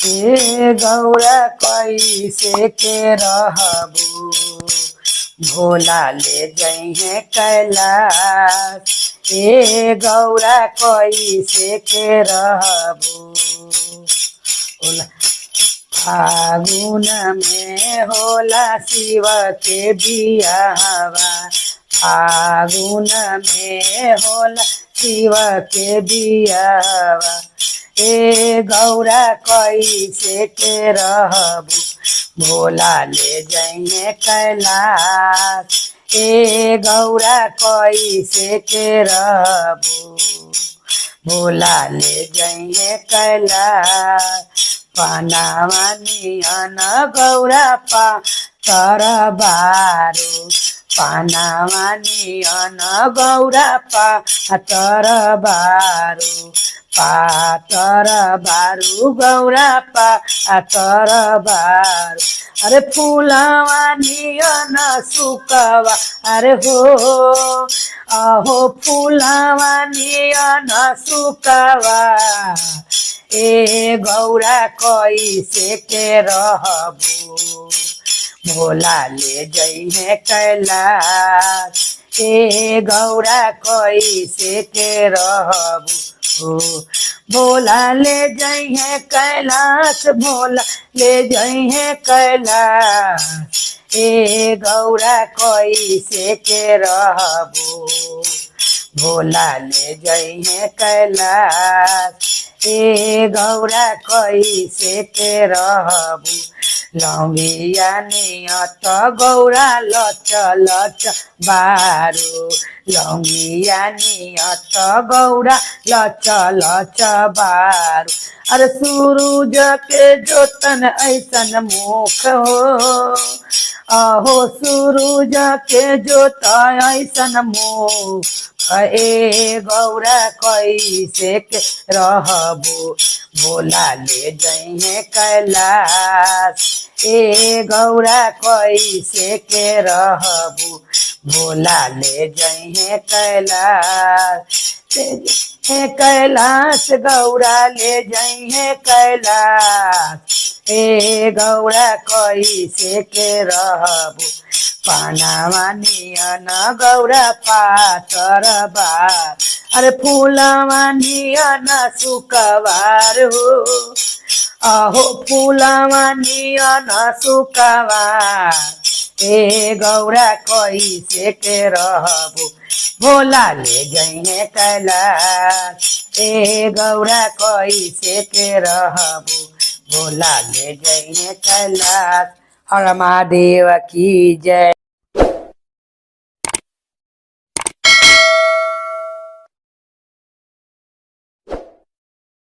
ए गौरा कैसे के रहबू भोला ले जइहे कैलाश। ए गौरा कैसे के रहबू भोला फागुन में होला शिव के बियाहवा। फागुन में होला शिव के बियाहवा। ए गौरा कैसे के रहबू भोला ले जइहे कैलाश। ए गौरा कैसे के रहबू भोला ले जइहे कैलाश। पनावा नियन गौरा तर बारू। पनावा नियन गौरा तर बारू। पातर बारू गौरा पातर बारू। अरे फूलवा नियन सुकवा अरे हो अहो फूलवा नियन सुकवा। ए गौरा कैसे के रहबू भोला ले जइहे कैलाश। ए गौरा कैसे के रहबू भोला ले जइहे कैलाश। भोला ले जइहे कैलाश। ए गौरा कैसे के रहबू भोला ले जइहे कैलाश। ए गौरा कैसे के रहबू लौंगिया नियत गौरा लच लच बारू। लौंगिया नियत गौरा लच लच बारू। अरे सूरज के जोतन ऐसन मुख हो अहो सूरज के जोत ऐसन मुख। ए गौरा कैसे के रहबू भोला ले जइहे कैलाश। ए गौरा कैसे के रहबू भोला ले जइहे कैलाश। कैलाश गौरा ले जइहे कैलाश। ए गौरा कैसे के रहबू पनावा नियन गौरा पातर बार। अरे फूलवा नियन सुकवार हो अहो फूलवा नियन सुकवार। ए गौरा कैसे के रहबू भोला ले जइहे कैलाश। ए गौरा कैसे के रहबू भोला ले जइहे कैलाश। हर महादेव की जय।